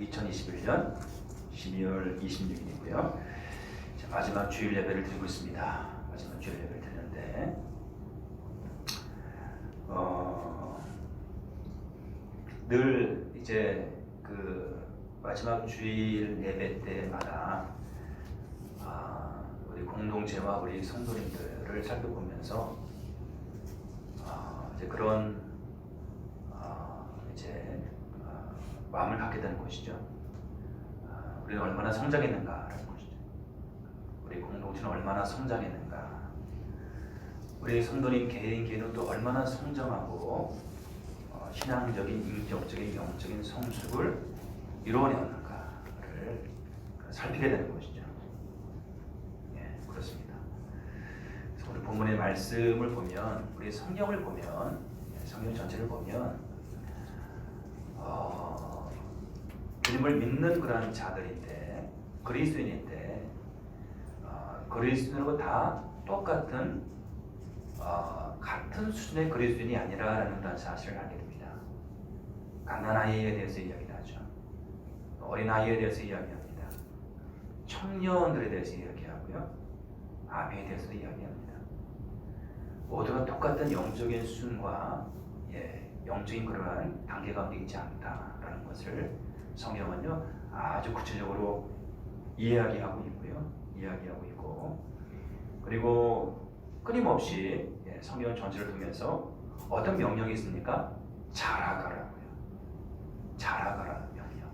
2021년 12월 26일이고요. 마지막 주일 예배를 드리고 있습니다. 마지막 주일 예배를 드리는데 늘 이제 그 마지막 주일 예배 때마다 우리 공동체와 우리 성도님들을 살펴보면서 이제 그런 마음을 갖게 되는 것이죠. 우리는 얼마나 성장했는가라는 것이죠. 우리 공동체는 얼마나 성장했는가. 우리 성도님 개인도 또 얼마나 성장하고 신앙적인, 인격적인, 영적인 성숙을 이루어내었는가를 살피게 되는 것이죠. 예, 그렇습니다. 그래서 오늘 본문의 말씀을 보면, 우리 성경을 보면, 성경 전체를 보면 주님을 믿는 그런 자들인데, 그리스도인인데 그리스도인하고 다 똑같은 같은 수준의 그리스도인이 아니라는 그런 사실을 알게 됩니다. 갓난아이에 대해서 이야기를 하죠. 어린아이에 대해서 이야기합니다. 청년들에 대해서 이야기하고요. 아비에 대해서도 이야기합니다. 모두가 똑같은 영적인 수준과 영적인 그러한 단계 가운데 있지 않다라는 것을 성경은요 아주 구체적으로 이야기하고 있고, 그리고 끊임없이 성경 전체를 통해서 어떤 명령이 있습니까? 자라가라고요. 자라가라 명령.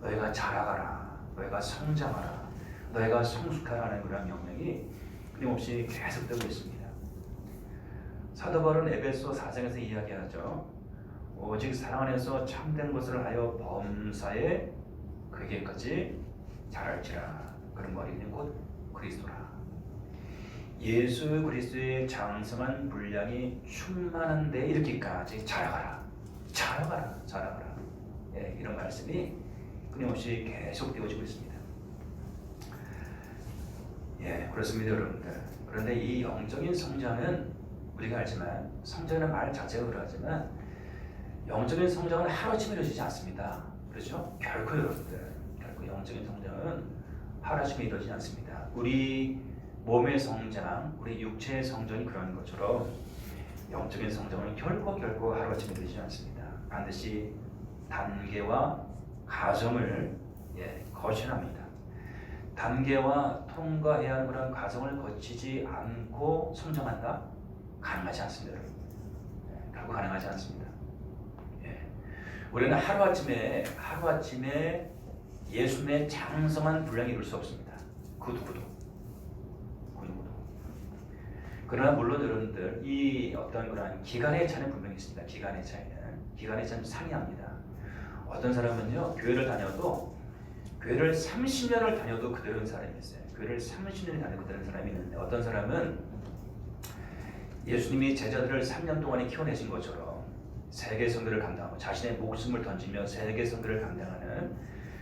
너희가 자라가라, 너희가 성장하라, 너희가 성숙하라는 그런 명령이 끊임없이 계속되고 있습니다. 사도 바울은 에베소 4장에서 이야기하죠. 오직 사랑 안에서 참된 것을 하여 범사에 그에게까지 자랄지라. 그런 말이니 곧 그리스도라. 예수 그리스도의 장성한 분량이 충만한데 이르기까지 자라가라. 이런 말씀이 끊임없이 계속 되어지고 있습니다. 그렇습니다, 여러분들. 그런데 이 영적인 성장은 우리가 알지만, 성장이라는 말 자체가 그러하지만 영적인 성장은 하루아침에 이루어지지 않습니다. 그렇죠? 결코 여러분들, 결코 영적인 성장은 하루아침에 이루어지지 않습니다. 우리 몸의 성장, 우리 육체의 성장이 그런 것처럼 영적인 성장은 결코 하루아침에 이루어지지 않습니다. 반드시 단계와 과정을 거쳐야 합니다. 단계와 통과해야 하는 그런 과정을 거치지 않고 성장한다? 가능하지 않습니다. 결코 가능하지 않습니다. 우리는 하루아침에 예수님의 장성한 분량이 이룰 수 없습니다. 그 누구도. 그러나 물론 여러분들, 이 어떤 그런 기간의 차이는 분명히 있습니다. 기간의 차이는 상이합니다. 어떤 사람은요, 교회를 30년을 다녀도 그대로인 사람이 있어요. 교회를 30년을 다녀도 그대로인 사람이 있는데, 어떤 사람은 예수님이 제자들을 3년 동안에 키워내신 것처럼 세계 선교를 감당하고 자신의 목숨을 던지며 세계 선교를 감당하는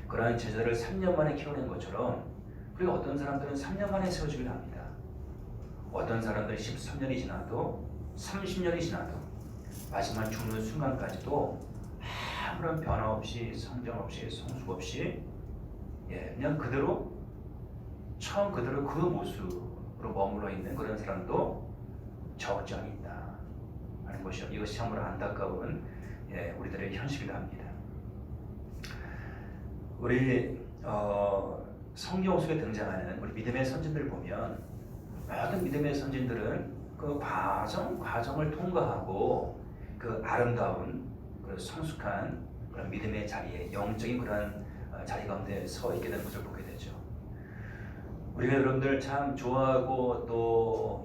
그러한 제자들을 3년 만에 키워낸 것처럼, 그리고 어떤 사람들은 3년 만에 세워주기를 합니다. 어떤 사람들은 13년이 지나도 30년이 지나도 마지막 죽는 순간까지도 아무런 변화 없이, 성장 없이, 성숙 없이 그냥 그대로 처음 그대로 그 모습으로 머물러 있는 그런 사람도 적지 않이 있다 하는 것이요. 이것이 참으로 안타까운 우리들의 현실이라 합니다. 우리 성경 속에 등장하는 우리 믿음의 선진들을 보면, 모든 믿음의 선진들은 그 과정을 통과하고 그 아름다운, 그 성숙한 그런 믿음의 자리에, 영적인 그런 자리 가운데 서 있게 되는 것을 보게 되죠. 우리가 여러분들 참 좋아하고 또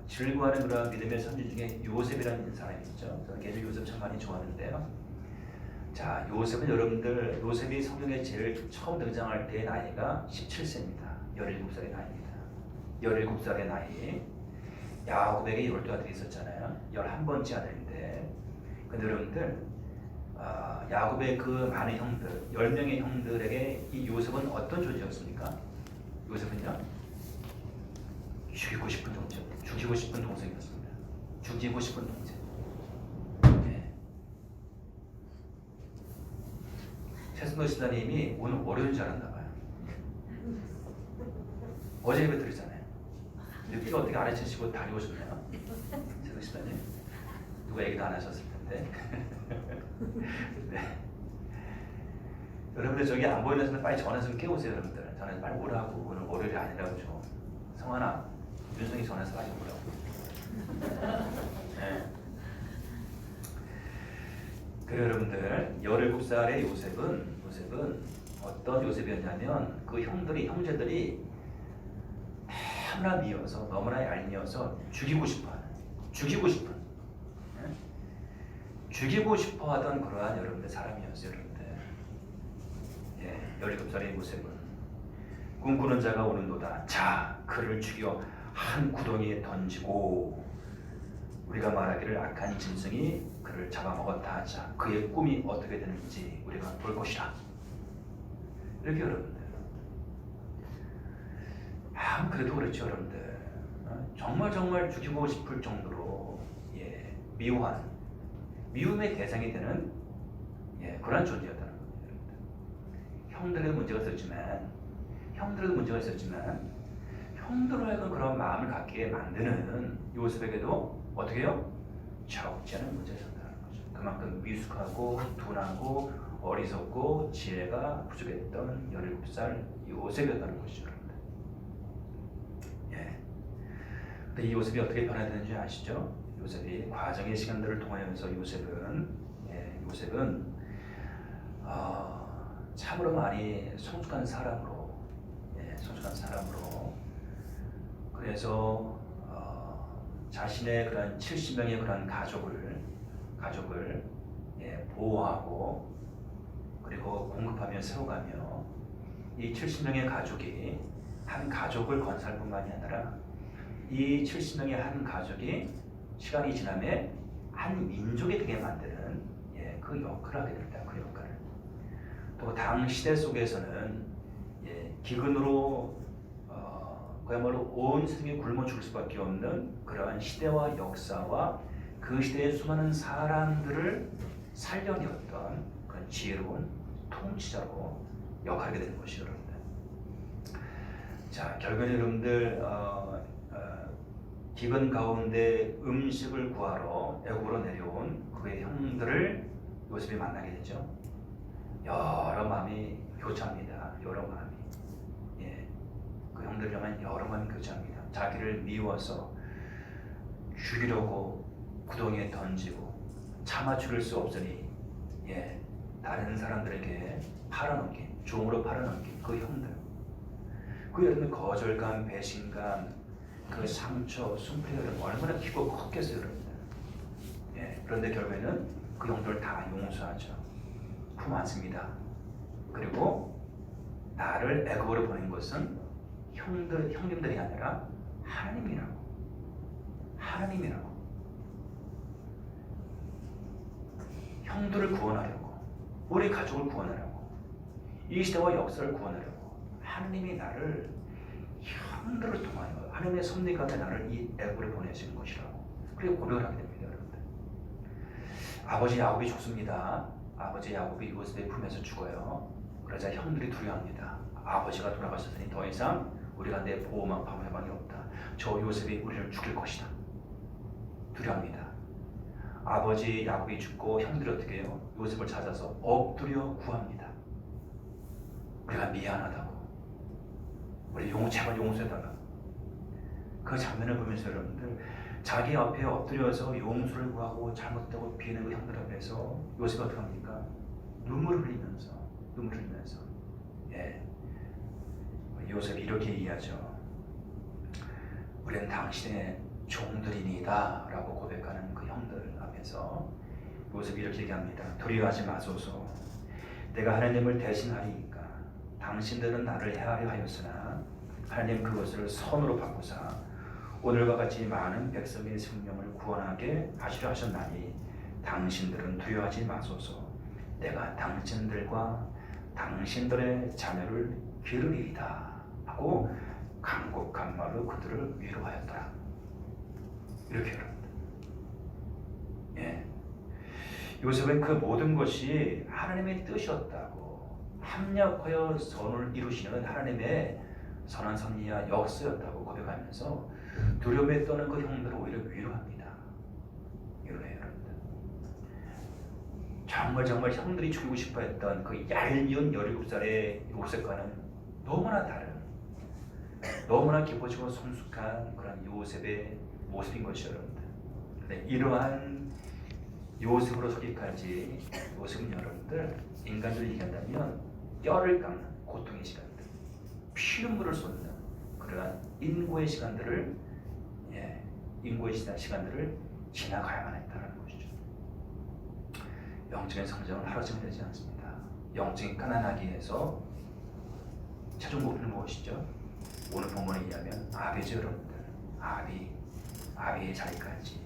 즐거워하는 그런 믿음의 선진 중에 요셉이라는 사람이 있죠. 저는 개인적으로 요셉 참 많이 좋아하는데요. 자, 요셉이 성경에 제일 처음 등장할 때의 나이가 17세입니다. 17살의 나이입니다. 17살의 나이. 야곱에게 12아들이 있었잖아요. 11번째 아들인데, 근데 여러분들, 야곱의 그 많은 형들, 10명의 형들에게 이 요셉은 어떤 존재였습니까? 요셉은요, 죽이고 싶은 동생이었습니다. 죽이고 싶은 동생. 최승도 시사님이 오늘 월요일 줄 알았나 봐요. 어제 예배 드리잖아요. 늦게 어떻게 아래치시고 다리 오셨나요? 최승도 시사님. 누가 얘기도 안 하셨을 텐데. 네. 여러분들 저기 안 보이는 사람 빨리 전화 좀 깨우세요. 여러분들 전화 빨리 오라고. 오늘 월요일이 아니라고 좀. 성환아, 윤성이 전화해서 빨리 오라고. 네. 그래 여러분들 17살의 요셉은 어떤 요셉이었냐면 그 형제들이 너무나 미워서 너무나 얄미워서 죽이고 싶어 하던 그러한 여러분들 사람이었어요. 여러분들 17살의 요셉은 꿈꾸는 자가 오는도다. 자 그를 죽여 한 구덩이에 던지고 우리가 말하기를 악한 짐승이 그를 잡아먹었다 하자. 그의 꿈이 어떻게 되는지 우리가 볼 것이라. 이렇게 여러분들. 그래도 그렇죠 여러분들. 정말 죽이고 싶을 정도로 미움의 대상이 되는 그런 존재였다는 겁니다. 여러분들. 형들에도 문제가 있었지만 형들로 하여금 그런 마음을 갖게 만드는 요셉에게도 어떻게 해요? 적지 않은 문제가 있었다는 거죠. 그만큼 미숙하고 둔하고 어리석고 지혜가 부족했던 17살 요셉이었다는 것이죠. 근데 이 요셉이 어떻게 변화되는지 아시죠? 요셉이 과정의 시간들을 통하여서 요셉은 참으로 많이 성숙한 사람으로 그래서 자신의 그런 70명의 그런 가족을 보호하고 그리고 공급하며 세워가며 이 70명의 가족이 한 가족을 건설할 뿐만이 아니라 이 70명의 한 가족이 시간이 지나면 한 민족이 되게 만드는 그 역할을 하게 됩니다. 그 역할을. 또 당 시대 속에서는 기근으로 그야말로 온 세상이 굶어 죽을 수밖에 없는 그러한 시대와 역사와 그 시대의 수많은 사람들을 살려내었던 그런 지혜로운 통치자로 역할하게 되는 것이죠. 여러분들. 자, 결국엔 여러분들 기근 가운데 음식을 구하러 애굽으로 내려온 그의 형들을 요셉이 만나게 되죠. 여러 마음이 교차합니다. 여러 마음이. 그 형들이랑은 여러 마음이 교차합니다. 자기를 미워서 죽이려고 구덩이에 던지고 차마 죽일 수 없으니 다른 사람들에게 팔아넘긴, 종으로 팔아넘긴 그 형들. 그 여러분 거절감, 배신감, 그 상처, 숨풀이가 얼마나 깊고 컸겠어요, 여러분들. 그런데 결국에는 그 형들을 다 용서하죠. 품 안습니다. 그리고 나를 애굽으로 보낸 것은 형님들이 아니라 하나님이라고. 형들을 구원하려고, 우리 가족을 구원하려고, 이 시대와 역사를 구원하려고 하나님이 나를 형들을 통하여 하나님의 섭리 가운데 나를 이 애굽으로 보내신 것이라고. 그리고 고백을 하게 됩니다, 여러분들. 아버지 야곱이 죽습니다. 아버지 야곱이 요셉의 품에서 죽어요. 그러자 형들이 두려워합니다. 아버지가 돌아가셨으니 더 이상 우리가 내 보호막 방해방이 없다. 저 요셉이 우리를 죽일 것이다. 두려워합니다. 아버지 야곱이 죽고 형들이 어떻게 해요? 요셉을 찾아서 엎드려 구합니다. 우리가 미안하다고. 우리 제발 용서해달라. 그 장면을 보면서 여러분들 자기 앞에 엎드려서 용서를 구하고 잘못했다고 비는 그 형들 앞에서 요셉이 어떻게 합니까? 눈물을 흘리면서 요셉이 이렇게 얘기하죠. 우리는 당신의 종들이니다 라고 고백하는 그 형들 앞에서 요셉이 이렇게 얘기합니다. 두려워하지 마소서. 내가 하나님을 대신하리니까. 당신들은 나를 해하려 하였으나 하나님 그것을 선으로 바꾸사 오늘과 같이 많은 백성의 생명을 구원하게 하시려 하셨나니 당신들은 두려워하지 마소서. 내가 당신들과 당신들의 자녀를 기르리이다 하고 간곡한 말로 그들을 위로하였더라. 이렇게 여러분들. 요셉은 그 모든 것이 하나님의 뜻이었다고 합력하여 선을 이루시는 하나님의 선한 섭리와 역사였다고 고백하면서 두려움에 떠는 그 형들을 오히려 위로합니다. 위로해요, 여러분들. 정말 형들이 죽이고 싶어했던 그 얄미운 17살의 요셉과는 너무나 다른, 너무나 기뻐지고 성숙한 그런 요셉의 모습인 것이죠, 여러분들. 네, 이러한 요셉으로 서기까지 요셉은 여러분들 인간들을 얘기한다면 뼈를 깎는 고통의 시간들, 피눈물을 쏟는 그러한 인고의 시간들을 시간들을 지나가야만 했다는 것이죠. 영적인 성장은 하루쯤 되지 않습니다. 영적인 가난하기 위해서 최종 목표는 무엇이죠? 오늘 본문에 의하면 아비죠, 여러분들. 아비의 자리까지,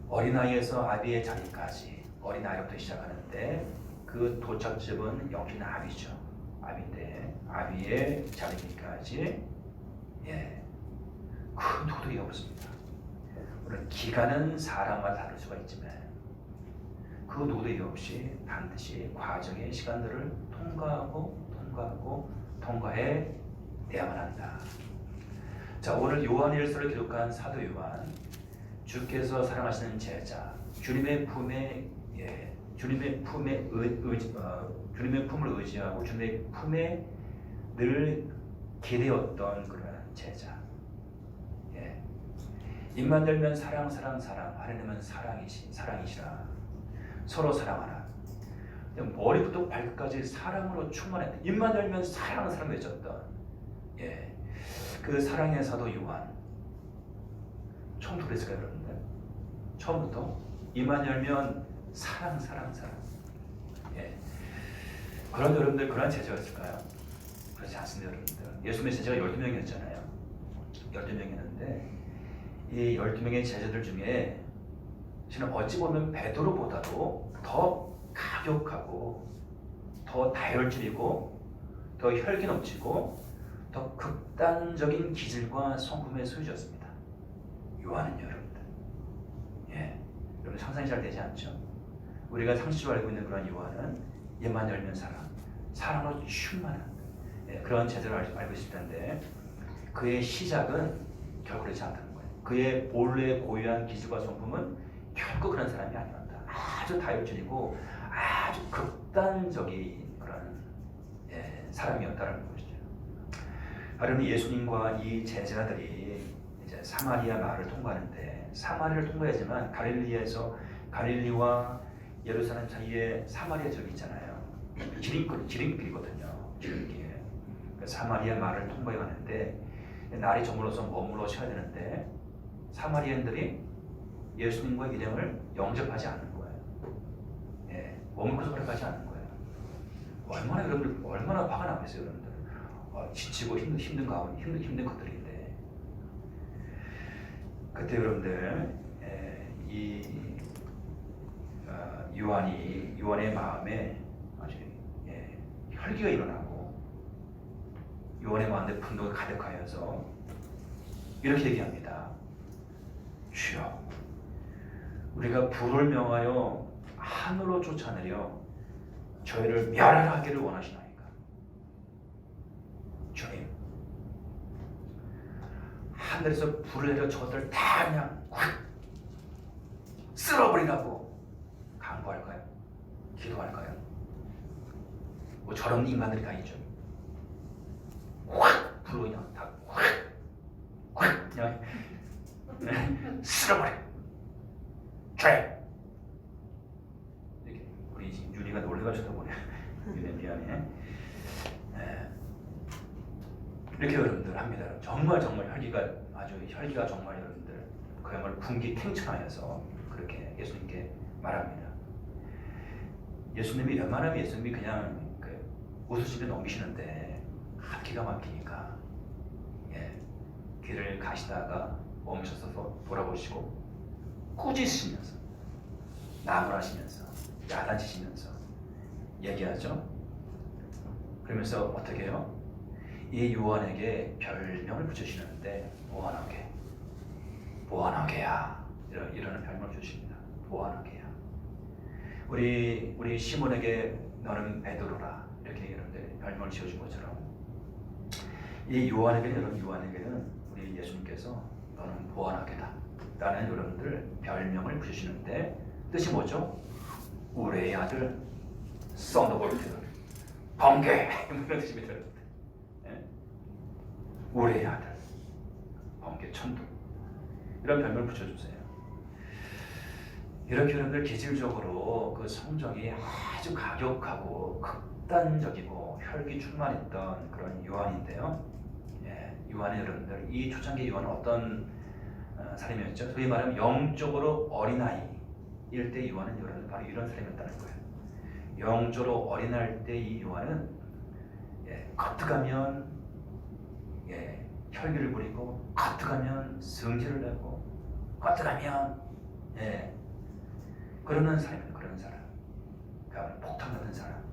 어린아이에서 아비의 자리까지, 어린아이부터 시작하는데 그 도착점은 영적인 아비죠. 아비인데 아비의 자리까지 큰 도둑이 없습니다. 물론 기간은 사람마다 다를 수가 있지만 그 노동이 없이 반드시 과정의 시간들을 통과해 내야만 한다. 자, 오늘 요한일서를 기록한 사도 요한, 주께서 사랑하시는 제자, 주님의 품을 의지하고 주님의 품에 늘 기대었던 그런 제자. 입만 열면 사랑 하나님은 사랑이시라. 서로 사랑하라. 머리부터 발끝까지 사랑으로 충만했다. 입만 열면 사랑 외쳤던 그 사랑의 사도 요한. 처음부터 그랬을까요, 여러분들? 처음부터 입만 열면 사랑. 그런 여러분들 그런 제자였을까요? 그렇지 않습니다, 여러분들. 예수님의 제자가 12명이었잖아요. 12명이었는데 이 12명의 제자들 중에 저는 어찌 보면 베드로보다도 더 가격하고 더 다혈질이고 더 혈기 넘치고 더 극단적인 기질과 성품의 소유자였습니다. 요한은 여러분들, 여러분 상상이 잘 되지 않죠? 우리가 상식으로 알고 있는 그런 요한은 입만 열면 사랑으로 충만한 그런 제자를 알고 있을 텐데 그의 시작은 결코 그렇지 않다는 거예요. 그의 본래 고유한 기질과 성품은 결코 그런 사람이 아니었다. 아주 다혈질이고 아주 극단적인 그런 사람이었다는 것이죠. 여러분, 예수님과 이 제자들이 이제 사마리아 마을을 통과하는데, 사마리아를 통과하지만 갈릴리와 예루살렘 사이에 사마리아 지역이 있잖아요. 지름길이거든요. 지름길. 사마리아 마을을 통과해 가는데 날이 저물어서 머물러 쉬어야 되는데 사마리아인들이 예수님과 일행을 영접하지 않는 거예요. 머물고서 그래가지 않는 거예요. 얼마나 화가 나겠어요, 여러분들. 지치고 힘든 것들인데 그때 여러분들 요한의 마음에 아주 혈기가 일어나고 요한의 마음에 분노가 가득하여서 이렇게 얘기합니다. 주여, 우리가 불을 명하여 하늘로 쫓아내려 저희를 멸하기를 원하시나이까? 주님, 하늘에서 불을 내려 저들을 다 그냥 쓸어버리라고 강구할까요? 기도할까요? 뭐 저런 인간들이 다 있죠. 확 불로 그냥 다 그냥 쓸어버려. 죄. 이렇게 우리 지금 유리가 놀래가지고 보네. 유리 미안해. 이렇게 여러분들 합니다. 정말 혈기가 정말 여러분들 그야말로 군기탱천하여서 그렇게 예수님께 말합니다. 예수님이 웬만하면 예수님이 그냥 웃으시며 넘기시는데 기가 막히니까 길을 가시다가 멈춰서 돌아보시고 꾸짖으시면서 나무라시면서 야단치시면서 얘기하죠. 그러면서 어떻게 해요? 이 요한에게 별명을 붙여주시는데 보아너게야 이러는 별명을 주십니다. 보아너게야. 우리 시몬에게 너는 베드로라. 이렇게 여러분들 별명을 지어준 것처럼 이 요한에게는 우리 예수님께서 너는 보안하게다 라는 여러분들 별명을 붙이시는데 뜻이 뭐죠? 우레의 아들 썬더볼트 번개 이런 뜻입니다. 예? 우레의 아들 번개 천둥 이런 별명을 붙여주세요. 이렇게 여러분들 기질적으로 그 성정이 아주 가격하고 극단적이고 혈기 충만했던 그런 요한인데요. 예, 요한의 여러분들 이 초창기 요한은 어떤 사람이었죠? 소위 말하면 영적으로 어린아이일 때 요한은 여러분들 바로 이런 사람이었다는 거예요. 영적으로 어린아이일 때 이 요한은 거듭하면 혈기를 부리고 거듭하면 성질을 내고 거듭하면 그러는 사람이에요. 그런 사람. 그러니까 폭탄 같은 사람.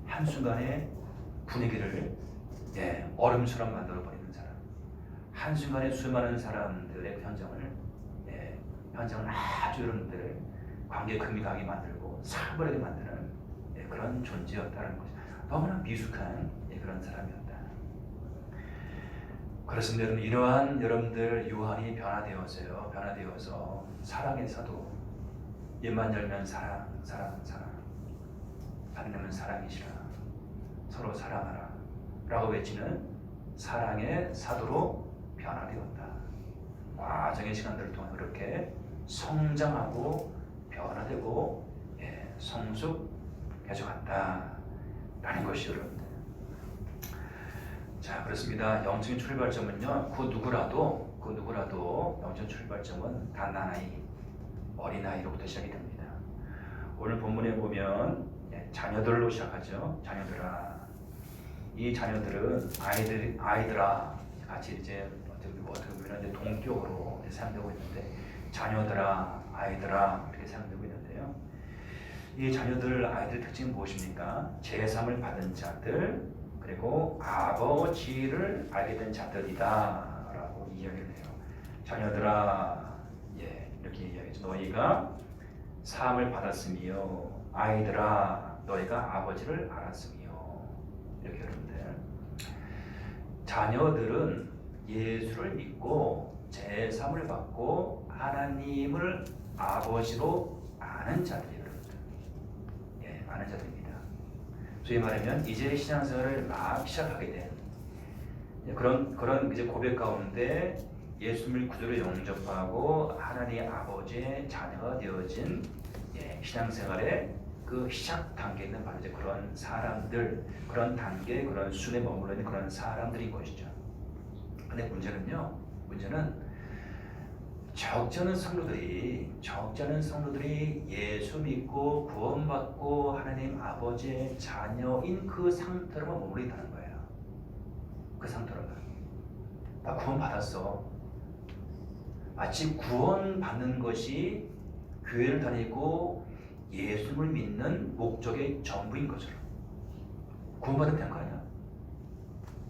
한순간에 분위기를 얼음처럼 만들어버리는 사람. 한순간에 수많은 사람들의 현장을 아주 여러분들을 관계 금이하게 만들고 살벌하게 만드는 그런 존재였다는 거죠. 너무나 미숙한 그런 사람이었다. 그렇습니다. 여러분, 이러한 여러분들 요한이 변화되어서 사랑의 사도 입만 열면 사랑 하나님은 사랑이시라 서로 사랑하라 라고 외치는 사랑의 사도로 변화되었다. 과정의 시간들을 통해 그렇게 성장하고 변화되고 성숙해져 갔다 라는 것이 여러분들. 자, 그렇습니다. 영적인 출발점은요, 그 누구라도 영적 출발점은 단 하나의 어린아이로부터 시작이 됩니다. 오늘 본문에 보면 자녀들로 시작하죠. 자녀들아. 이 자녀들은 아이들아 같이 이제 어떻게 보면 동격으로 사용되고 있는데 자녀들아, 아이들아 이렇게 사용되고 있는데요. 이 아이들 특징이 무엇입니까? 제3을 받은 자들 그리고 아버지를 알게 된 자들이다라고 이야기를 해요. 자녀들아, 이렇게 이야기죠. 너희가 사함을 받았으며 아이들아 너희가 아버지를 알았으며 이렇게 여러분들 자녀들은 예수를 믿고 제3을 받고 하나님을 아버지로 아는 자들이에요. 여러분들. 아는 자들입니다. 소위 말하면 이제 신앙생활을 막 시작하게 된 그런 이제 고백 가운데 예수님을 구주로 영접하고 하나님의 아버지의 자녀가 되어진 신앙생활의 그 시작 단계에 있는 바로 이제 그런 사람들, 그런 단계, 그런 순에 머물러 있는 그런 사람들인 것이죠. 근데 문제는 적잖은 성도들이 예수 믿고 구원받고 하나님 아버지의 자녀인 그 상태로만 머물러 있다는 거예요. 그 상태로만. 나 구원받았어. 마치 구원받는 것이 교회를 다니고 예수를 믿는 목적의 전부인 것처럼 구원받으면 된 거 아니야?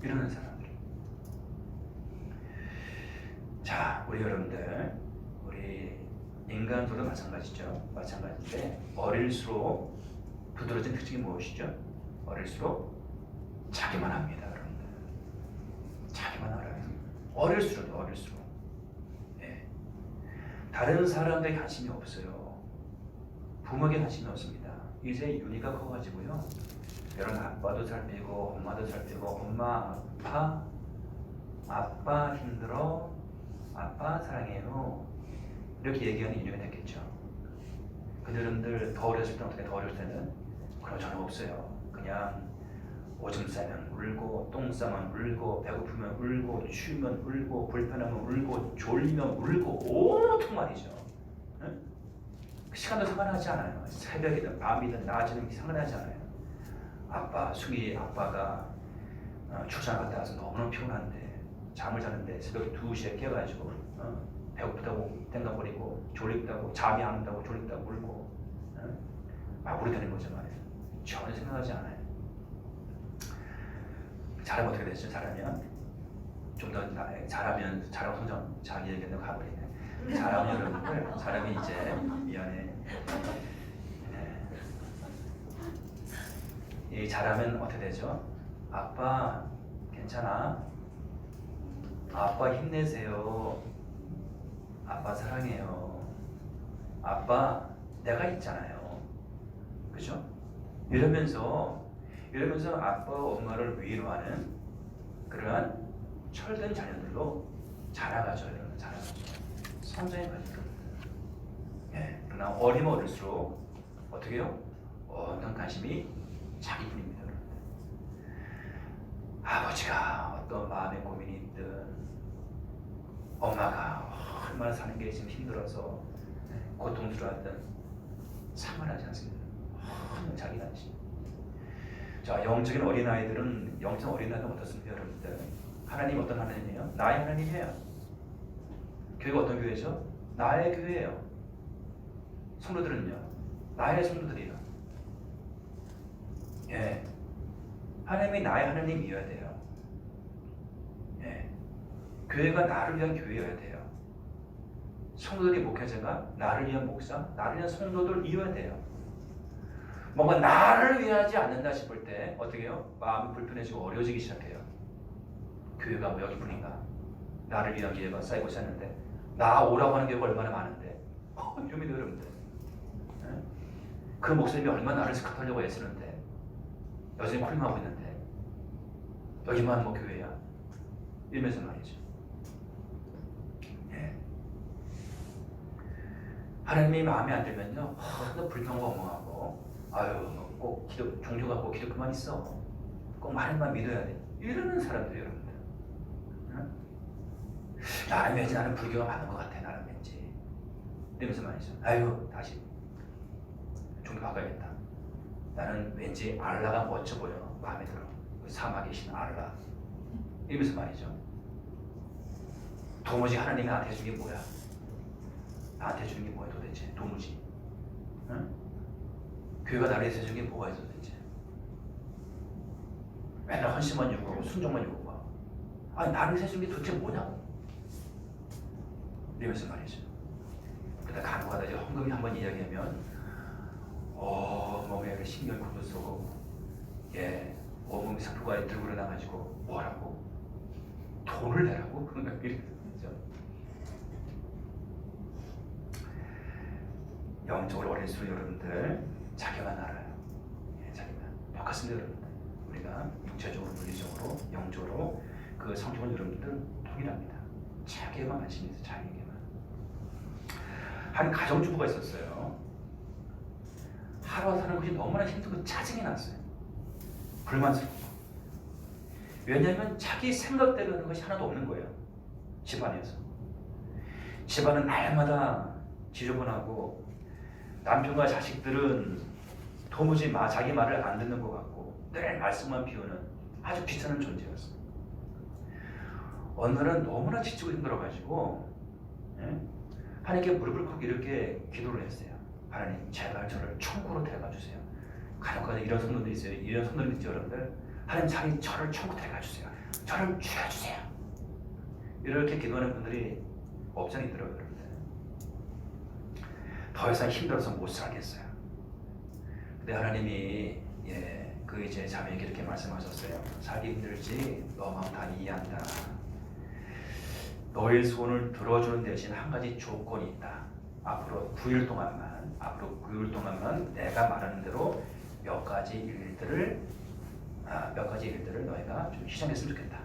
이러는 사람들. 자, 우리 여러분들, 우리 인간들도 마찬가지인데 어릴수록 두드러진 특징이 무엇이죠? 어릴수록 자기만 합니다, 여러분들. 자기만 알아요. 어릴수록. 다른 사람들에게 관심이 없어요. 부모에게 관심이 없습니다. 이제 윤희가 커가지고요. 여러분 아빠도 살피고 엄마도 살피고 엄마 아빠 힘들어 아빠 사랑해요 이렇게 얘기하는 인류가 됐겠죠. 근데 여러분들 더 어렸을 때는 어떻게 더 어렸을 때는 그런 전혀 없어요. 그냥 오줌 싸면 울고 똥 싸면 울고 배고프면 울고 추우면 울고 불편하면 울고 졸리면 울고 온통 말이죠. 응? 시간도 상관하지 않아요. 새벽이든 밤이든 낮이든 상관하지 않아요. 수기 아빠가 출장 갔다 와서 너무너무 피곤한데 잠을 자는데 새벽 2시에 깨가지고 배고프다고 땡가버리고 졸립다고 잠이 안 온다고 졸립다고 울고 막 울게 되는 거죠 말이에요. 전혀 생각하지 않아요. 잘하면 어떻게 되죠? 잘하면 좀 더 잘하면 성장 자기 얘기는 가버리네. 잘하면 여러분들 잘하면 이제 미안해. 잘하면 어떻게 되죠? 아빠 괜찮아? 아빠 힘내세요. 아빠 사랑해요. 아빠 내가 있잖아요. 그죠? 이러면서 아빠 엄마를 위로하는 그러한 철든 자녀들로 자라가죠. 이러면 자라가죠. 성장해 가죠. 예, 그러나 어리면 어릴수록 어떻게 해요? 어떤 관심이 자기뿐입니다. 아버지가 어떤 마음의 고민이 있든 엄마가 얼마나 사는 게 지금 힘들어서 고통스러워하든 상관하지 않습니다. 자기 관심. 자, 영적인 어린아이들은 어떻습니까, 여러분들? 하나님 어떤 하나님이에요? 나의 하나님이에요. 교회가 어떤 교회죠? 나의 교회예요. 성도들은요? 나의 성도들이에요. 예. 하나님이 나의 하나님이어야 돼요. 예. 교회가 나를 위한 교회여야 돼요. 성도들이 목회자가 나를 위한 목사, 나를 위한 성도들 이어야 돼요. 뭔가 나를 위하지 않는다 싶을 때 어떻게 해요? 마음이 불편해지고 어려워지기 시작해요. 교회가 뭐 여기뿐인가? 나를 위한 기회가 쌓이고 있었는데 나 오라고 하는 교회가 얼마나 많은데 이러면 여러분들 그 목사님이 얼마나 나를 스카트하려고 애쓰는데 여전히 콜링하고 있는데 여기만 뭐 교회야? 이러면서 말이죠. 예. 하나님이 마음에 안 들면요, 너 불평과 엉망하고 아유 꼭 기도 종교 갖고 기도 그만 있어. 꼭 말만 믿어야 돼. 이러는 사람들 여러분들. 나는 왠지 나는 불교가 맞는 것 같아. 나는 왠지. 이러면서 말이죠. 아유 다시 종교 바꿔야겠다. 나는 왠지 알라가 멋져 보여. 마음에 들어. 사막에 계신 알라. 이러면서 말이죠. 도무지 하나님이 나한테 주는 게 뭐야? 나한테 주는 게 뭐야 도대체? 도무지. 응? 교회가 나를 위해서 주는 게 뭐가 있어 도대체? 맨날 헌신만 요구하고 순종만 요구하고. 아니 나를 위해서 주는 게 도대체 뭐냐고. 이러면서 말이죠. 그러다 간혹가다 이제 헌금이 한번 이야기하면 몸에 신경이 곤두서고 온몸이 상표관에 들고 일어나가지고 뭐라고? 돈을 내라고? 이러죠. 영적으로 어릴수록 여러분들 자기만 알아요. 자기만. 똑같습니다 여러분들. 우리가 육체적으로, 물리적으로, 영적으로 그 성격은 여러분들 동일합니다. 자기에만 관심이 있어요. 자기에게만. 한 가정주부가 있었어요. 하루 사는 것이 너무나 힘들고 짜증이 났어요. 불만스럽고. 왜냐하면 자기 생각대로 하는 것이 하나도 없는 거예요. 집안에서. 집안은 날마다 지저분하고 남편과 자식들은 도무지 자기 말을 안 듣는 것 같고 늘 말씀만 피우는 아주 귀찮은 존재였어요. 어느 날은 너무나 지치고 힘들어가지고 하나님께 무릎을 꿇고 이렇게 기도를 했어요. 하나님 제발 저를 천국으로 데려가 주세요. 간혹가다 이런 성도도 있어요. 이런 성도들 있죠 여러분들. 하나님 저를 천국 데려가 주세요. 저를 죽여주세요. 이렇게 기도하는 분들이 없잖아요 여러분들. 더 이상 힘들어서 못 살겠어요. 근데 하나님이 그 이제 자매에게 이렇게 말씀하셨어요. 살기 힘들지 너 마음 다 이해한다. 너의 소원을 들어주는 대신 한 가지 조건이 있다. 앞으로 9일 동안만 내가 말하는 대로 몇 가지 일들을 너희가 좀 희생했으면 좋겠다.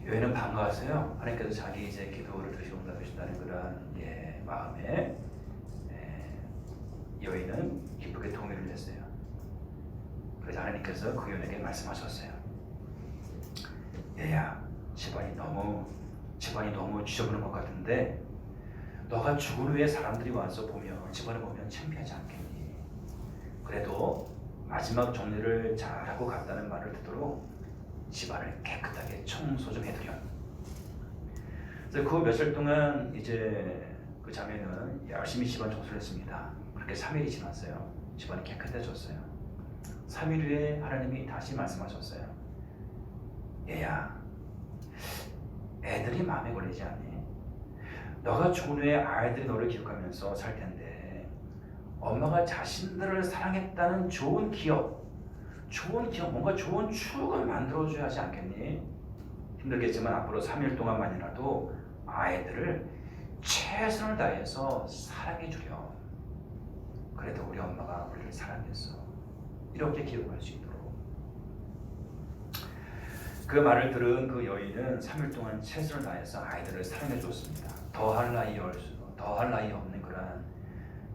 여인은 반가웠어요. 하나님께서 자기 이제 기도를 들으시고 응답하신다는 그런 마음에 여인은 기쁘게 동의를 했어요. 그래서 하나님께서 그 여인에게 말씀하셨어요. 얘야, 집안이 너무 지저분한 것 같은데 너가 죽은 후에 사람들이 와서 집안을 보면 창피하지 않겠니? 그래도 마지막 정리를 잘하고 갔다는 말을 듣도록 집안을 깨끗하게 청소 좀 해드려. 그래서 그 며칠 동안 이제 그 자매는 열심히 집안 청소를 했습니다. 그렇게 3일이 지났어요. 집안이 깨끗해졌어요. 3일 후에 하나님이 다시 말씀하셨어요. 얘야, 애들이 마음에 걸리지 않니? 너가 죽은 후에 아이들이 너를 기억하면서 살 텐데 엄마가 자신들을 사랑했다는 좋은 기억, 뭔가 좋은 추억을 만들어줘야 하지 않겠니? 힘들겠지만 앞으로 3일 동안만이라도 아이들을 최선을 다해서 사랑해 주렴. 그래도 우리 엄마가 우리를 사랑했어. 이렇게 기억할 수 있도록. 그 말을 들은 그 여인은 3일 동안 최선을 다해서 아이들을 사랑해 줬습니다. 더할 나위 없는 그러한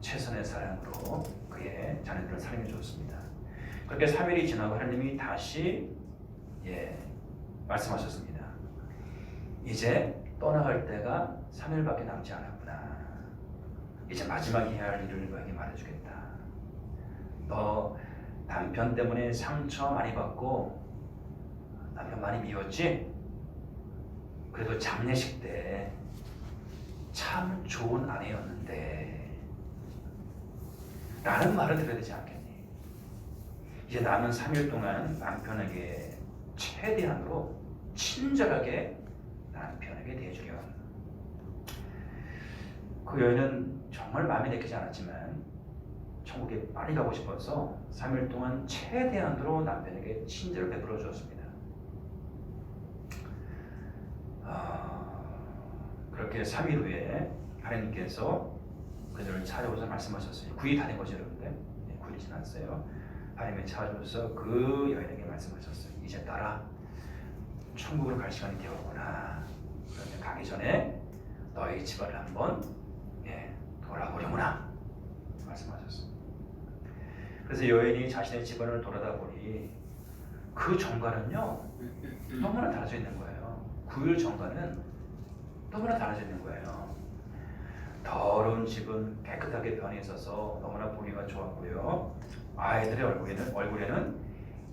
최선의 사랑으로 그의 자녀들을 사랑해 줬습니다. 그렇게 3일이 지나고 하나님이 다시 말씀하셨습니다. 이제 떠나갈 때가 3일밖에 남지 않았구나. 이제 마지막 해야 할 일을 너에게 말해주겠다. 너 남편 때문에 상처 많이 받고 남편 많이 미웠지? 그래도 장례식 때 참 좋은 아내였는데 라는 말을 들어야 되지 않겠니? 이제 남은 3일 동안 남편에게 최대한으로 친절하게 남편에게 대해주렴. 그 여인은 정말 마음에 내키지 않았지만 천국에 빨리 가고 싶어서 3일 동안 최대한으로 남편에게 친절을 베풀어 주었습니다. 그렇게 3일 후에 하나님께서 그들을 찾아오셔서 말씀하셨어요. 9일이 다 된 거죠, 여러분들. 9일이 지났어요. 하나님이 찾아오셔서 그 여인에게 말씀하셨어요. 이제 따라 천국으로 갈 시간이 되었구나. 그러면 가기 전에 너희 집을 한번 돌아보려구나 말씀하셨어요. 그래서 여인이 자신의 집안을 돌아다 보니 그 정과는요 너무나 달라져 있는 거예요. 9일 정과는 너무나 달라져 있는 거예요. 더러운 집은 깨끗하게 변해 있어서 너무나 보기가 좋았고요. 아이들의 얼굴에는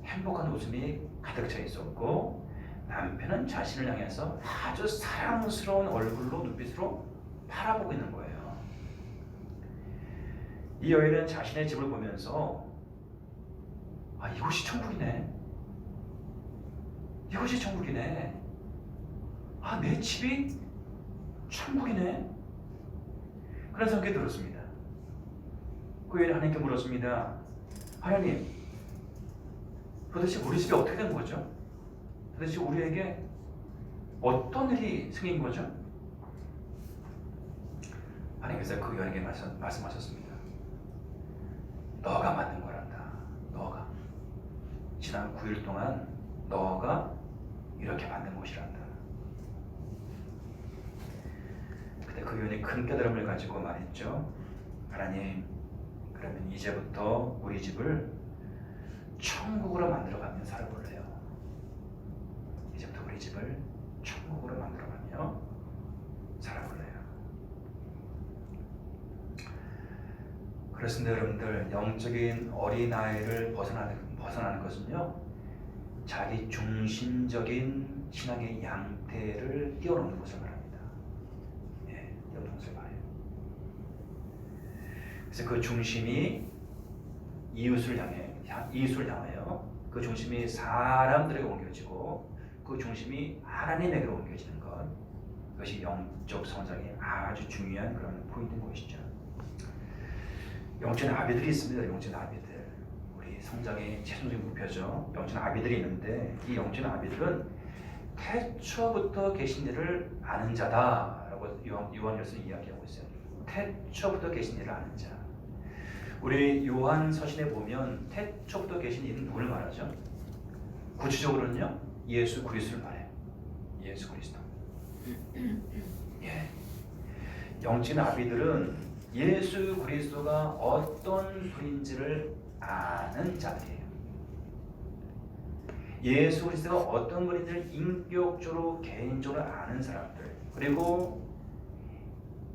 행복한 웃음이 가득 차 있었고, 남편은 자신을 향해서 아주 사랑스러운 얼굴로 눈빛으로 바라보고 있는 거예요. 이 여인은 자신의 집을 보면서 이곳이 천국이네. 이것이 천국이네. 내 집이 천국이네. 그런 생각이 들었습니다. 그 여인이 하나님께 물었습니다. 하나님, 도대체 우리 집이 어떻게 된 거죠? 도대체 우리에게 어떤 일이 생긴 거죠? 하나님께서 그 여인에게 말씀하셨습니다. 너가 만든 거란다. 너가. 지난 9일 동안 너가 이렇게 만든 것이란다. 그때 그 여인이 큰 깨달음을 가지고 말했죠. 하나님, 그러면 이제부터 우리 집을 천국으로 만들어가며 살아볼래요. 이제부터 우리 집을 천국으로 만들어가며 살아볼래요. 그렇습니다, 여러분들. 영적인 어린아이를 벗어나는 것은요, 자기 중심적인 신앙의 양태를 뛰어넘는 것을 말합니다. 뛰어넘는 것을 말해요. 그래서 그 중심이 이웃을 향하여 그 중심이 사람들에게 옮겨지고 그 중심이 하나님에게 옮겨지는 것, 그것이 영적 성장의 아주 중요한 그런 포인트인 것이죠. 영적 아비들이 있습니다. 영적 아비들, 우리 성장의 최종적인 목표죠. 영적 아비들이 있는데 이 영적 아비들은 태초부터 계신 일을 아는 자다라고 요한일서는 이야기하고 있어요. 태초부터 계신 일을 아는 자. 우리 요한 서신에 보면 태초부터 계신 이는 누구를 말하죠? 구체적으로는요, 예수 그리스도를 말해요. 예수 그리스도. 영적인 아비들은 예수 그리스도가 어떤 분인지를 아는 자들이에요. 예수 그리스도가 어떤 분인지를 인격적으로 개인적으로 아는 사람들, 그리고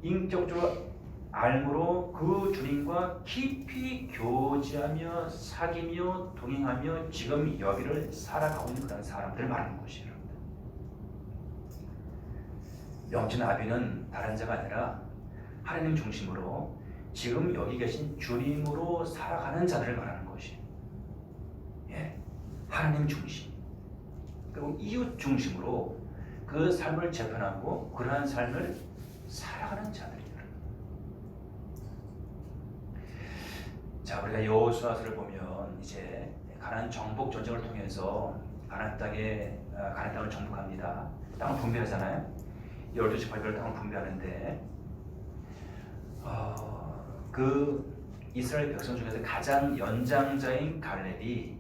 인격적으로 알므로 그 주님과 깊이 교제하며 사귀며 동행하며 지금 여기를 살아가고 있는 그런 사람들을 말하는 것이에요. 영적 아비는 다른 자가 아니라 하나님 중심으로 지금 여기 계신 주님으로 살아가는 자들을 말하는 것이에요. 하나님 중심, 그리고 이웃 중심으로 그 삶을 재편하고 그러한 삶을 살아가는 자들이에요. 자, 우리가 여호수아서를 보면 이제 가나안 정복 전쟁을 통해서 가나안 땅을 정복합니다. 땅을 분배하잖아요. 12지파별 땅을 분배하는데 그 이스라엘 백성 중에서 가장 연장자인 갈렙이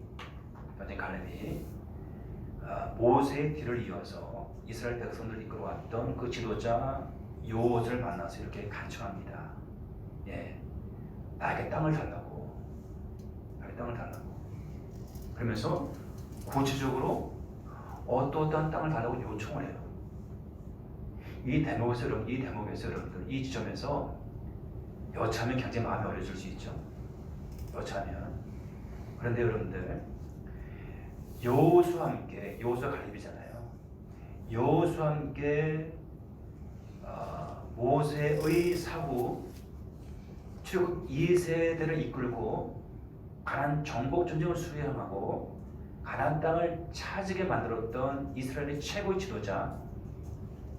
모세의 뒤를 이어서 이스라엘 백성들을 이끌어왔던 그 지도자 요옷을 만나서 이렇게 간청합니다. 예, 나에게 땅을 달라고. 그러면서 구체적으로 어떠한 땅을 달라고 요청을 해요. 이 대목에서 여러분들, 이 지점에서 여차하면 굉장히 마음이 어려질 수 있죠. 여차하면. 그런데 여러분들, 여호수아와 갈렙이잖아요. 여호수아와 함께 모세의 사후 출애굽 2세대를 이끌고 가나안 정복 전쟁을 수행하고 가나안 땅을 차지게 만들었던 이스라엘의 최고의 지도자,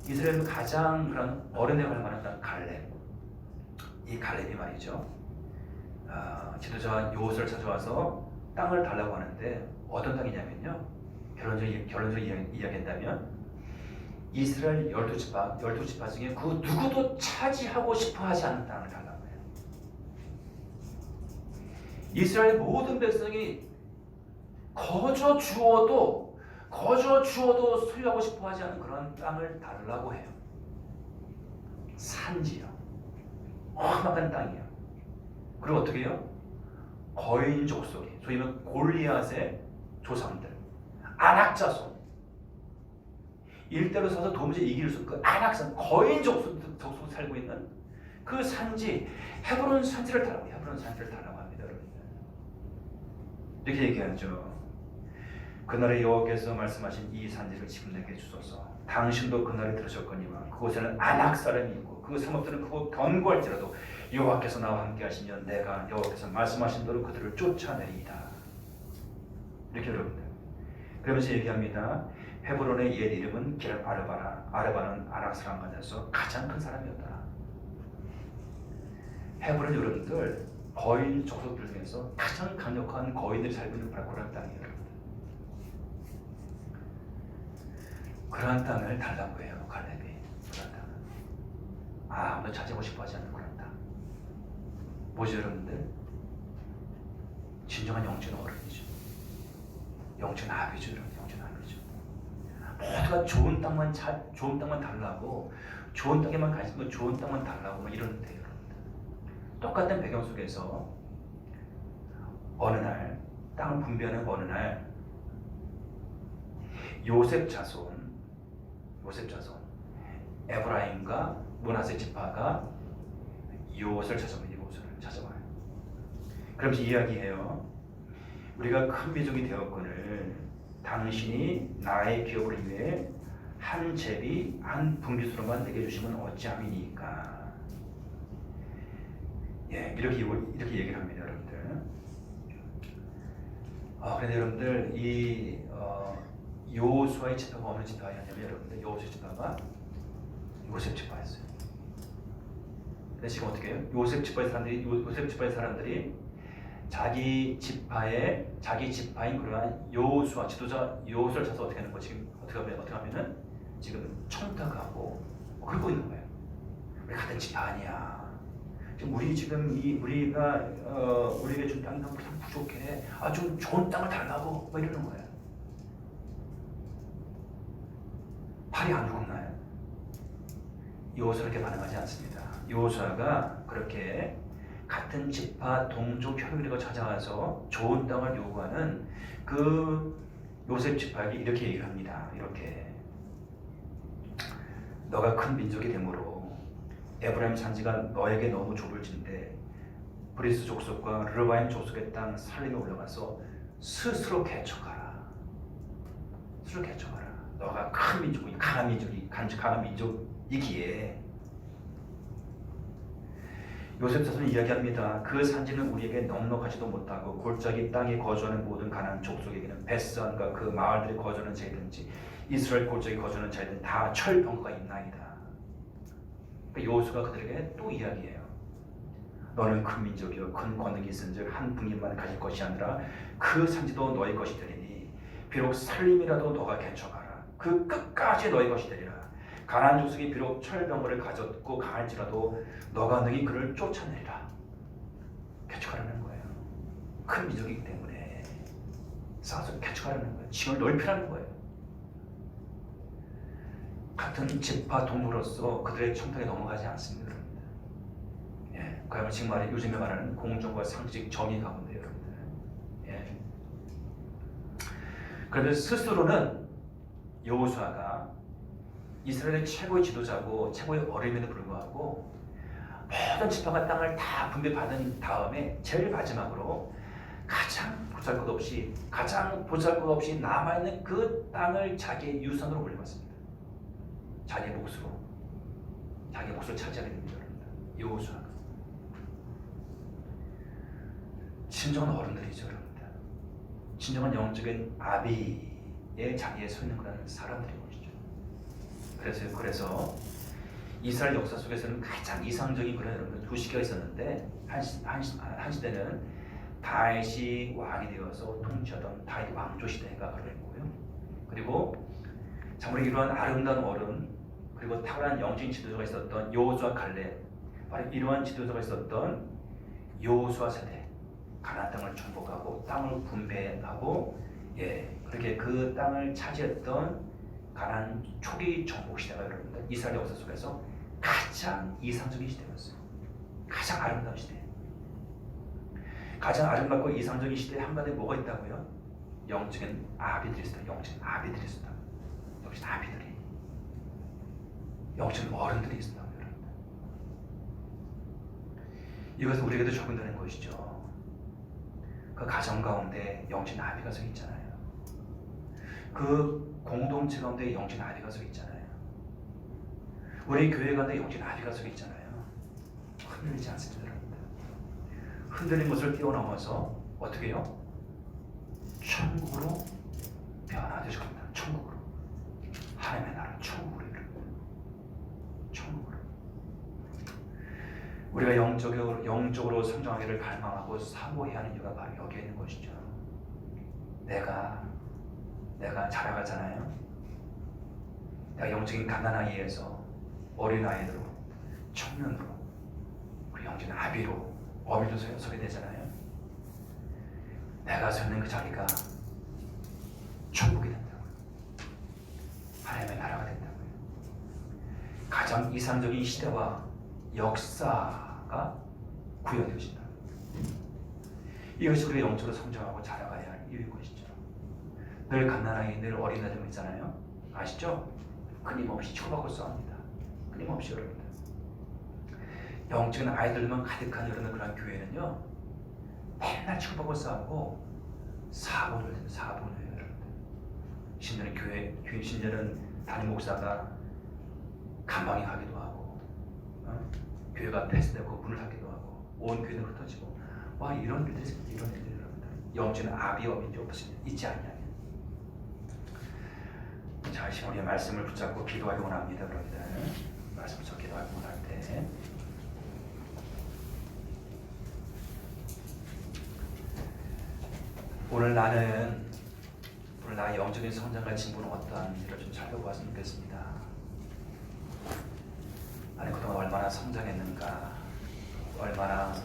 이스라엘의 가장 그런 어른에 관한 갈렙. 이 갈렙이 말이죠. 지도자 요옷을 찾아와서 땅을 달라고 하는데 어떤 땅이냐면요. 결론적으로 이야기한다면 이스라엘 12지파 중에 그 누구도 차지하고 싶어 하지 않는 땅을 달라고 해요. 이스라엘 모든 백성이 거저 주어도 소유하고 싶어 하지 않는 그런 땅을 달라고 해요. 산지요. 험악한 땅이에요. 그리고 어떻게 해요? 거인 족속이, 소위 말하면 골리앗의 조상들, 안악자손, 일대로 서서 도무지 이길 수 없는 그 안악산, 거인 족속 살고 있는 그 산지, 헤브론 산지를 달라고 합니다. 여러분들. 이렇게 얘기하죠. 그날에 여호와께서 말씀하신 이 산지를 지금 내게 주소서. 당신도 그날에 들으셨거니와 그곳에는 안악 사람이 있고 그 성읍들은 그곳 견고할지라도 여호와께서 나와 함께 하시면 내가 여호와께서 말씀하신 대로 그들을 쫓아내리이다. 이렇게 여러분들. 그러면서 얘기합니다. 헤브론의 옛 이름은 길 아르바라. 아르바는 안악 사람 가운데서 가장 큰 사람이었다. 헤브론 여러분들 거인 족속들 중에서 가장 강력한 거인들이 살고 있는 바로 그런 땅이에요. 그런 땅을 달라고 해요. 갈렙이. 그런 땅을 아무도 차지하고 싶어 하지 않는 그런 땅. 뭐죠 여러분들? 진정한 영적 어른이죠. 영적 아비죠. 모두가 좋은 땅만 달라고, 좋은 땅에만 가지고 좋은 땅만 달라고 이러는데 여러분들. 똑같은 배경 속에서 어느 날 땅을 분배하는 어느 날 요셉 자손 에브라임과 므낫세 지파가 요옷을 찾아와요. 그러면서 이야기해요. 우리가 큰 민족이 되었거늘 당신이 나의 기업을 위해 한 제비 한 분깃으로만 내게 주시면 어찌함이니까. 예, 이렇게 얘기를 합니다, 여러분들. 그런데 여러분들 이 여호수아의 지파가 어느 지파였냐면 여러분들 여호수아 지파가 요셉 지파였어요. 근데 지금 어떻게 해요? 요셉 지파의 사람들이 자기 지파인 그러한 여호수아 지도자 여호수아를 찾아서 어떻게 하는 거 지금 어떻게 하면은 지금 청탁하고 그러고 있는 거예요. 우리 같은 지파 아니야. 지금 우리가 준 땅이 너무 부족해. 좀 좋은 땅을 달라고 이러는 거예요. 팔이 안 죽었나요? 여호수아 그렇게 반응하지 않습니다. 여호수아가 그렇게 같은 지파 동족 형제들과 찾아와서 좋은 땅을 요구하는 그 요셉 지파에게 이렇게 얘기를 합니다. 이렇게 너가 큰 민족이 되므로 에브라임 산지가 너에게 너무 좁을진데 브리스 족속과 르바임 족속의 땅 살림에 올라가서 스스로 개척하라. 너가 큰 민족이 강한 민족이기에 요셉 자손은 이야기합니다. 그 산지는 우리에게 넉넉하지도 못하고 골짜기 땅에 거주하는 모든 가나안 족속에게는 벳산과 그 마을들이 거주하는 자이든지 이스라엘 골짜기 거주하는 자이든 다 철병거가 있나이다. 그러니까 여호수아가 그들에게 또 이야기해요. 너는 큰 민족이요 큰 권능이 있은즉 한 분기만 가질 것이 아니라 그 산지도 너희 것이 되리니 비록 살림이라도 너가 개척하라. 그 끝까지 너희 것이 되리라. 가나안 족속이 비록 철병거를 가졌고 강할지라도 너가 능히 그를 쫓아내리라. 개척하라는 거예요. 큰 민족이기 때문에 쌓아서 개척하라는 거예요. 징을 넓히라는 거예요. 같은 지파 동료로서 그들의 청탁에 넘어가지 않습니다, 여러분들. 예, 그야말로 지금 말해 요즘에 말하는 공정과 상식 정의 가운데 여러분들. 예. 그런데 스스로는 여호수아가 이스라엘의 최고의 지도자고 최고의 어림에도 불구하고 모든 지파가 땅을 다 분배받은 다음에 제일 마지막으로 가장 보잘것없이 남아있는 그 땅을 자기의 유산으로 올려봤습니다. 자기의 몫으로 차지하게 됩니다, 여러분들. 여호수아가 진정한 어른들이죠, 여러분들. 진정한 영적인 아비의 자리에 서 있는 그런 사람들인 것이죠. 그래서 이스라엘 역사 속에서는 가장 이상적인 그런 여러분들 두 시기가 있었는데 한 시대는 다윗이 왕이 되어서 통치하던 다윗 왕조 시대가 그랬고요. 그리고 참으로 이러한 아름다운 어른 그리고 탁월한 영적인 지도자가 있었던 여호수아 갈렙, 바로 이러한 지도자가 있었던 여호수아 세대, 가나안 땅을 정복하고 땅을 분배하고 그렇게 그 땅을 차지했던 가나안 초기 정복 시대가 여러분들 이스라엘 역사 속에서 가장 이상적인 시대였어요. 가장 아름다운 시대. 가장 아름답고 이상적인 시대에 한가운데 뭐가 있다고요? 영적인 아비들이 있었다. 영적인 아비들이 있었다. 영적인 아비들이, 영적인 어른들이 있었다고 여러분들. 이것은 우리에게도 적용되는 것이죠. 그 가정 가운데 영적인 아비가 서 있잖아요. 그 공동체 가운데 영적인 아비가 서 있잖아요. 우리 교회 가운데 영적인 아비가 서 있잖아요. 흔들리지 않습니다, 여러분들. 흔들린 것을 뛰어넘어서 어떻게 해요? 천국으로 변화되실 겁니다. 천국으로. 하나님의 나라 천국으로 여러분들. 천국으로. 우리가 영적으로 성장하기를 갈망하고 사모해야 하는 이유가 바로 여기에 있는 것이죠. 내가 자라가잖아요. 내가 영적인 갓난아이에서 어린아이로 청년으로 그리고 영적인 아비로 어미로 서게 되잖아요. 내가 서 있는 그 자리가 천국이 된다고요. 하나님의 나라가 된다고요. 가장 이상적인 시대와 역사가 구현되어진다. 이것이 우리가 영적으로 성장하고 자라가야 할 이유인 것이죠. 늘 갓난아이, 늘 어린아이들 있잖아요. 아시죠? 끊임없이 치고받고 싸웁니다. 끊임없이 여러분들. 영적인 아이들만 가득한 여러분 그런 교회는요, 맨날 치고받고 싸우고 사본을 여러분들. 신년은 담임 목사가 감방에 가기도 하고, 교회가 폐쇄되고 문을 닫기도 하고, 온 교회는 흩어지고, 이런 일들이 여러분들. 영적인 아비업인지 있지 않냐면. 자, 이 시간 우리의 말씀을 붙잡고 기도하기 원합니다, 여러분들. 말씀을 붙잡고 기도하기 원할 때. 오늘 나의 영적인 성장과 진보는 어떠한지를 좀 살펴보았으면 좋겠습니다. 나는 그동안 얼마나 성장했는가, 얼마나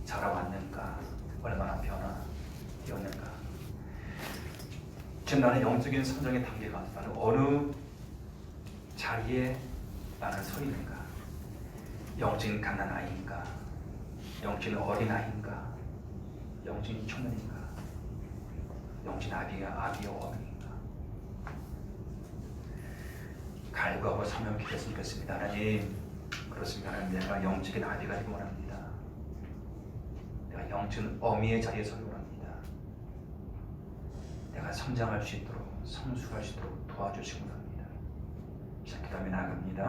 자라왔는가, 얼마나 변화되었는가. 지금 나는 영적인 성장의 단계가 나는 어느 자리에 나는 서 있는가? 영적인 갓난아이인가? 영적인 어린아이인가? 영적인 청년인가? 영적인 아비와 어머니인가? 갈구하고 사명하게 됐으면 좋겠습니다. 하나님, 그렇습니다. 하나님, 내가 영적인 아비가 되기 원합니다. 내가 영적인 어미의 자리에 서기 원합니다. 내가 성장할 수 있도록, 성숙할 수 있도록 도와주시기 원합니다. 시작기도하며 나아갑니다.